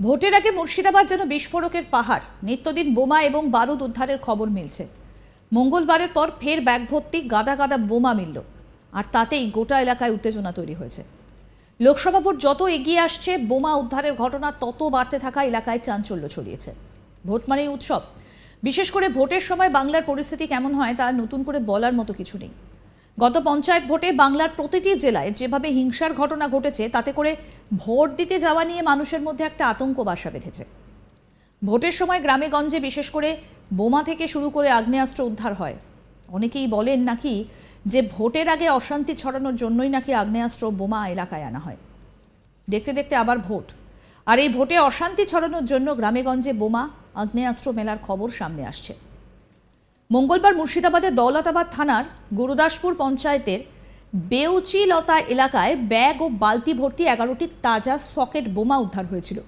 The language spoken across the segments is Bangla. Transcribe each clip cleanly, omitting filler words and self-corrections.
ভোটের আগে মুর্শিদাবাদ যেন বিস্ফোরকের পাহাড়। নিত্যদিন বোমা এবং বারুদ উদ্ধারের খবর মিলছে। মঙ্গলবারের পর ফের ব্যাগ ভর্তি গাদা গাদা বোমা মিলল, আর তাতেই গোটা এলাকায় উত্তেজনা তৈরি হয়েছে। লোকসভা ভোট যত এগিয়ে আসছে, বোমা উদ্ধারের ঘটনা তত বাড়তে থাকা এলাকায় চাঞ্চল্য ছড়িয়েছে। ভোট মানেই উৎসব। বিশেষ করে ভোটের সময় বাংলার পরিস্থিতি কেমন হয় তা নতুন করে বলার মতো কিছু নেই। গত পঞ্চায়েত ভোটে বাংলার প্রতিটি জেলায় যেভাবে হিংসার ঘটনা ঘটেছে, তাতে করে ভোট দিতে যাওয়া নিয়ে মানুষের মধ্যে একটা আতঙ্ক বাসা বেঁধেছে। ভোটের সময় গ্রামে গঞ্জে বিশেষ করে বোমা থেকে শুরু করে আগ্নেয়াস্ত্র উদ্ধার হয়। অনেকেই বলেন নাকি যে ভোটের আগে অশান্তি ছড়ানোর জন্যই নাকি আগ্নেয়াস্ত্র বোমা এলাকায় আনা হয়। দেখতে দেখতে আবার ভোট, আর এই ভোটে অশান্তি ছড়ানোর জন্য গ্রামে গঞ্জে বোমা আগ্নেয়াস্ত্র মেলার খবর সামনে আসছে। মঙ্গলবার মুর্শিদাবাদের দৌলতাবাদ থানার গুরুদাসপুর পঞ্চায়েতের বেউচিলতা এলাকায় ব্যাগ ও বালতি ভর্তি 11টি তাজা সকেট বোমা উদ্ধার হয়েছিল,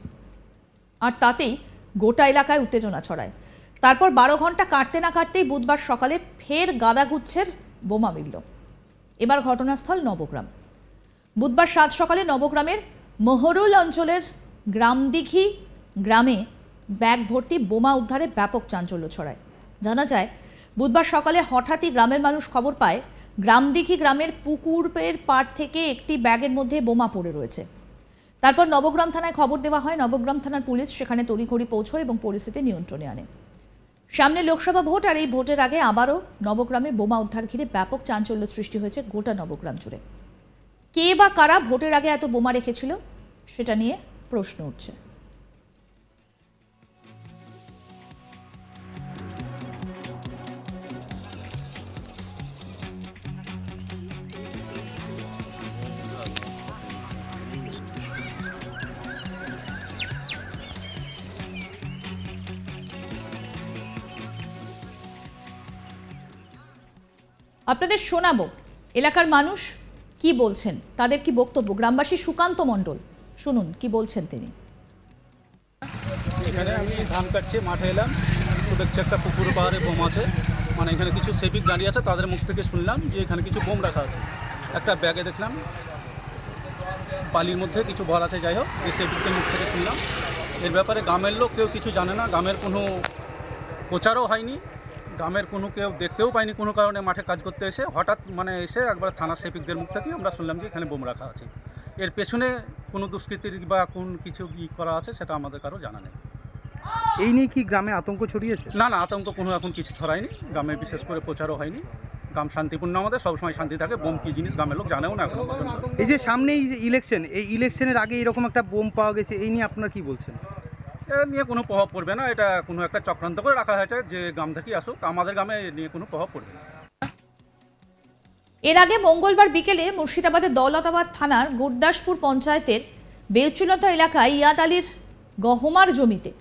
আর তাতেই গোটা এলাকায় উত্তেজনা ছড়ায়। তারপর 12 ঘন্টা কাটতে না কাটতেই বুধবার সকালে ফের গাদাগুচ্ছের বোমা মিলল। এবার ঘটনাস্থল নবগ্রাম। বুধবার 7 সকালে নবগ্রামের মহরুল অঞ্চলের গ্রামদিঘি গ্রামে ব্যাগ ভর্তি বোমা উদ্ধারে ব্যাপক চাঞ্চল্য ছড়ায়। জানা যায়, বুধবার সকালে হঠাৎই গ্রামের মানুষ খবর পায় গ্রামদিঘি গ্রামের পুকুরের পাড় থেকে একটি ব্যাগের মধ্যে বোমা পড়ে রয়েছে। তারপর নবগ্রাম থানায় খবর দেওয়া হয়। নবগ্রাম থানার পুলিশ সেখানে তড়িঘড়ি পৌঁছয় এবং পরিস্থিতি নিয়ন্ত্রণে আনে। সামনে লোকসভা ভোট, আর এই ভোটের আগে আবারও নবগ্রামে বোমা উদ্ধার ঘিরে ব্যাপক চাঞ্চল্য সৃষ্টি হয়েছে গোটা নবগ্রাম জুড়ে। কে বা কারা ভোটের আগে এত বোমা রেখেছিল, সেটা নিয়ে প্রশ্ন উঠছে। আপনাদের শোনাবো এলাকার মানুষ কি বলছেন, তাদের কি বক্তব্য। গ্রামবাসী সুকান্ত মণ্ডল, শুনুন কি বলছেন তিনি। এখানে আমি ধান কাটছি, মাঠে এলাম, তো দেখছি একটা পুকুর পাহাড়ে বোম আছে। মানে এখানে কিছু সেবিক দাঁড়িয়ে আছে, তাদের মুখ থেকে শুনলাম যে এখানে কিছু বোম রাখা আছে। একটা ব্যাগে দেখলাম বালির মধ্যে কিছু ভর আছে। যাই হোক, এই সেবিকদের মুখ থেকে শুনলাম। এর ব্যাপারে গ্রামের লোক কেউ কিছু জানে না, গ্রামের কোনো প্রচারও হয়নি, গ্রামের কোনো কেউ দেখতেও পাইনি। কোনো কারণে মাঠে কাজ করতে এসে হঠাৎ এসে একবার থানার সেবিকদের মুখ থেকে আমরা শুনলাম যে এখানে বোম রাখা আছে। এর পেছনে কোনো দুষ্কৃতির বা কোন কিছু করা আছে সেটা আমাদের কারো জানা নেই। এই নিয়ে কি গ্রামে আতঙ্ক ছড়িয়েছে? না, আতঙ্ক কোনো এখন কিছু ছড়ায়নি। গ্রামে বিশেষ করে প্রচারও হয়নি। গ্রাম শান্তিপূর্ণ, আমাদের সবসময় শান্তি থাকে। বোম কী জিনিস গ্রামের লোক জানেও না এখন পর্যন্ত। এই যে সামনে এই যে ইলেকশন, এই ইলেকশনের আগে এরকম একটা বোম পাওয়া গেছে, এই নিয়ে আপনারা কি বলছেন? এ নিয়ে কোনো প্রভাব পড়বে না। এটা কোনো একটা চক্রান্ত করে রাখা হয়েছে, যে গ্রাম থেকেই আসুক। আমাদের গ্রামে এ নিয়ে কোনো প্রভাব পড়বে না। এর আগে মঙ্গলবার বিকেলে মুর্শিদাবাদের দৌলতাবাদ থানার গুরদাসপুর পঞ্চায়েতের বেউচিলতা এলাকায় ইয়াদ আলীর গহমার জমিতে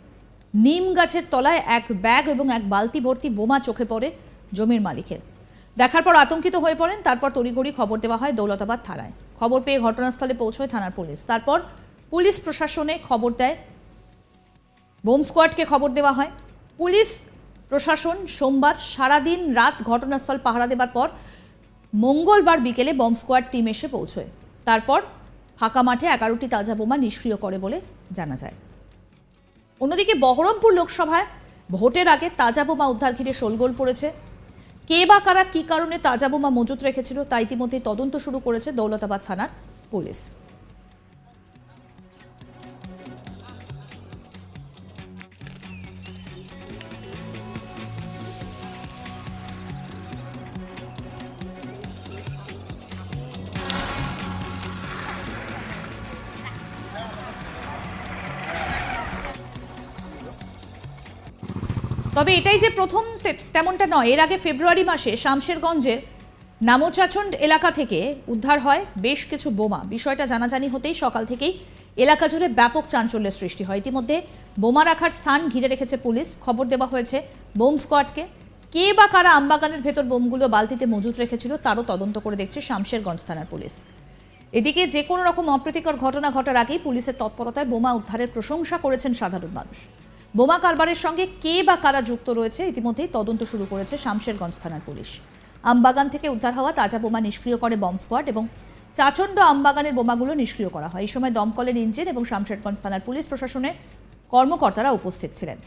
নিম গাছের তলায় এক ব্যাগ এবং এক বালতি ভর্তি বোমা চোখে পড়ে জমির মালিকের। দেখার পর আতঙ্কিত হয়ে পড়েন। তারপর তড়িঘড়ি খবর দেওয়া হয় দৌলতাবাদ থানায়। খবর পেয়ে ঘটনাস্থলে পৌঁছয় থানার পুলিশ। তারপর পুলিশ প্রশাসনে খবর দেয়, বোম স্কোয়াডকে খবর দেওয়া হয়। পুলিশ প্রশাসন সোমবার সারাদিন রাত ঘটনাস্থল পাহারা দেবার পর মঙ্গলবার বিকেলে বম স্কোয়াড টিম এসে পৌঁছয়। তারপর ফাঁকা মাঠে 11টি তাজা বোমা নিষ্ক্রিয় করে বলে জানা যায়। অন্যদিকে বহরমপুর লোকসভায় ভোটের আগে তাজা বোমা উদ্ধার ঘিরে শোলগোল পড়েছে। কে বা কারা কি কারণে তাজা বোমা মজুত রেখেছিল তা ইতিমধ্যে তদন্ত শুরু করেছে দৌলতাবাদ থানার পুলিশ। তবে এটাই যে প্রথম তেমনটা নয়। এর আগে ফেব্রুয়ারি মাসে শামশেরগঞ্জের নামোচাচন্ড এলাকা থেকে উদ্ধার হয় বেশ কিছু বোমা। বিষয়টা জানাজানি হতেই সকাল থেকেই এলাকা জুড়ে ব্যাপক চাঞ্চল্যের সৃষ্টি হয়। ইতিমধ্যে বোমা রাখার স্থান ঘিরে রেখেছে পুলিশ। খবর দেওয়া হয়েছে বোম স্কোয়াডকে। কে বা কারা আমবাগানের ভেতর বোমগুলো বালতিতে মজুত রেখেছিল তারও তদন্ত করে দেখছে শামশেরগঞ্জ থানার পুলিশ। এদিকে যে কোনো রকম অপ্রীতিকর ঘটনা ঘটার আগেই পুলিশের তৎপরতায় বোমা উদ্ধারের প্রশংসা করেছেন সাধারণ মানুষ। বোমা কারবারের সঙ্গে কে বা কারা যুক্ত রয়েছে ইতিমধ্যেই তদন্ত শুরু করেছে শামশেরগঞ্জ থানার পুলিশ। আমবাগান থেকে উদ্ধার হওয়া তাজা বোমা নিষ্ক্রিয় করে বম স্কোয়াড এবং চাচণ্ড আমবাগানের বোমাগুলো নিষ্ক্রিয় করা হয়। এই সময় দমকলের ইঞ্জিন এবং শামশেরগঞ্জ থানার পুলিশ প্রশাসনের কর্মকর্তারা উপস্থিত ছিলেন।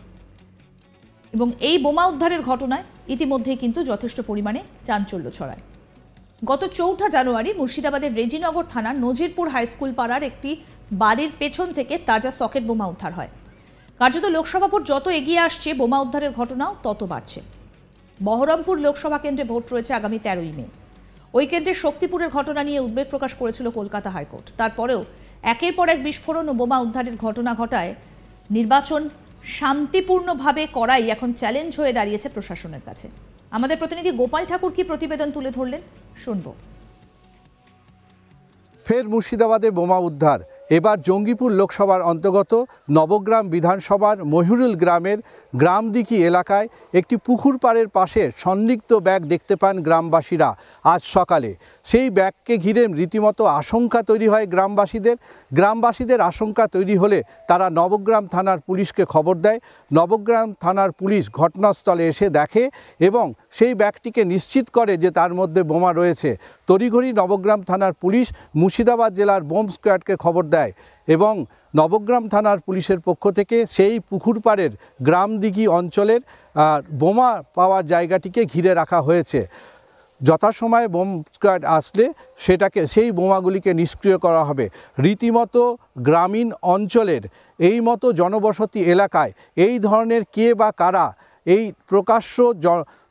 এবং এই বোমা উদ্ধারের ঘটনায় ইতিমধ্যেই কিন্তু যথেষ্ট পরিমাণে চাঞ্চল্য ছড়ায়। গত 4 জানুয়ারি মুর্শিদাবাদের রেজিনগর থানার নজিরপুর হাইস্কুল পাড়ার একটি বাড়ির পেছন থেকে তাজা সকেট বোমা উদ্ধার হয়। কার্যত লোকসভা ভোট যত এগিয়ে আসছে, বোমা উদ্ধারের ঘটনাও তত বাড়ছে। বহরমপুর লোকসভা কেন্দ্রে ভোট রয়েছে আগামী 13ই মে। ওই কেন্দ্রের শক্তিপুরের ঘটনা নিয়ে উদ্বেগ প্রকাশ করেছিল কলকাতা হাইকোর্ট। তারপরেও একের পর এক বিস্ফোরণ ও বোমা উদ্ধারের ঘটনা ঘটায় নির্বাচন শান্তিপূর্ণভাবে করাই এখন চ্যালেঞ্জ হয়ে দাঁড়িয়েছে প্রশাসনের কাছে। আমাদের প্রতিনিধি গোপাল ঠাকুর কি প্রতিবেদন তুলে ধরলেন, শুনবো। ফের মুর্শিদাবাদে বোমা উদ্ধার। এবার জঙ্গিপুর লোকসভার অন্তর্গত নবগ্রাম বিধানসভার মহিরুল গ্রামের গ্রামদিঘি এলাকায় একটি পুকুর পাড়ের পাশে সন্দিগ্ধ ব্যাগ দেখতে পান গ্রামবাসীরা আজ সকালে। সেই ব্যাগকে ঘিরে রীতিমতো আশঙ্কা তৈরি হয় গ্রামবাসীদের আশঙ্কা তৈরি হলে তারা নবগ্রাম থানার পুলিশকে খবর দেয়। নবগ্রাম থানার পুলিশ ঘটনাস্থলে এসে দেখে এবং সেই ব্যাগটিকে নিশ্চিত করে যে তার মধ্যে বোমা রয়েছে। তড়িঘড়ি নবগ্রাম থানার পুলিশ মুর্শিদাবাদ জেলার বোম স্কোয়াডকে খবর দেয় এবং নবগ্রাম থানার পুলিশের পক্ষ থেকে সেই পুকুর পাড়ের গ্রামদিঘি অঞ্চলের বোমা পাওয়ার জায়গাটিকে ঘিরে রাখা হয়েছে। যথাসময়ে বোম স্কোয়াড আসলে সেই বোমাগুলিকে নিষ্ক্রিয় করা হবে। রীতিমতো গ্রামীণ অঞ্চলের এই মতো জনবসতি এলাকায় এই ধরনের কে বা কারা এই প্রকাশ্য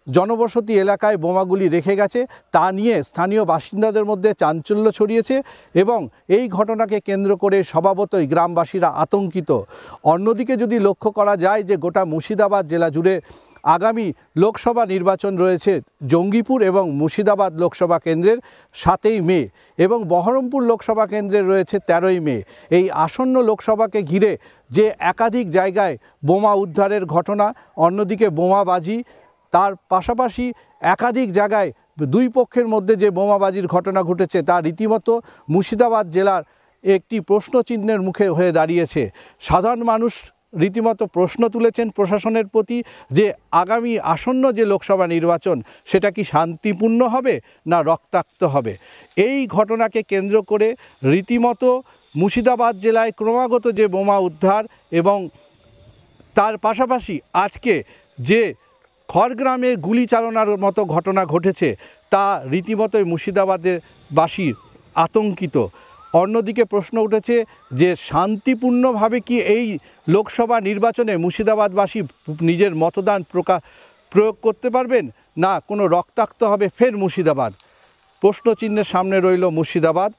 জনবসতি এলাকায় বোমাগুলি রেখে গেছে তা নিয়ে স্থানীয় বাসিন্দাদের মধ্যে চাঞ্চল্য ছড়িয়েছে এবং এই ঘটনাকে কেন্দ্র করে স্বভাবতই গ্রামবাসীরা আতঙ্কিত। অন্যদিকে যদি লক্ষ্য করা যায় যে গোটা মুর্শিদাবাদ জেলা জুড়ে আগামী লোকসভা নির্বাচন রয়েছে জঙ্গিপুর এবং মুর্শিদাবাদ লোকসভা কেন্দ্রের 7ই মে এবং বহরমপুর লোকসভা কেন্দ্রের রয়েছে 13ই মে। এই আসন্ন লোকসভাকে ঘিরে যে একাধিক জায়গায় বোমা উদ্ধারের ঘটনা, অন্যদিকে বোমাবাজি, তার পাশাপাশি একাধিক জায়গায় দুই পক্ষের মধ্যে যে বোমাবাজির ঘটনা ঘটেছে তা রীতিমতো মুর্শিদাবাদ জেলার একটি প্রশ্নচিহ্নের মুখে হয়ে দাঁড়িয়েছে। সাধারণ মানুষ রীতিমতো প্রশ্ন তুলেছেন প্রশাসনের প্রতি যে আগামী আসন্ন যে লোকসভা নির্বাচন সেটা কি শান্তিপূর্ণ হবে না রক্তাক্ত হবে। এই ঘটনাকে কেন্দ্র করে রীতিমতো মুর্শিদাবাদ জেলায় ক্রমাগত যে বোমা উদ্ধার এবং তার পাশাপাশি আজকে যে খড়গ্রামে গুলি চালনার মতো ঘটনা ঘটেছে তা রীতিমতোই মুর্শিদাবাদের বাসী আতঙ্কিত। অন্যদিকে প্রশ্ন উঠেছে যে শান্তিপূর্ণভাবে কি এই লোকসভা নির্বাচনে মুর্শিদাবাদবাসী নিজের মতদান প্রয়োগ করতে পারবেন না কোনো রক্তাক্ত হবে ফের মুর্শিদাবাদ। প্রশ্নচিহ্নের সামনে রইল মুর্শিদাবাদ।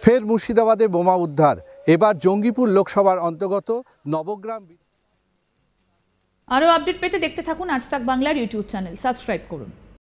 ফের মুর্শিদাবাদে বোমা উদ্ধার। এবার জঙ্গিপুর লোকসভার অন্তর্গত নবগ্রাম। আরও আপডেট পেতে দেখতে থাকুন আজ তাক বাংলার ইউটিউব চ্যানেল, সাবস্ক্রাইব করুন।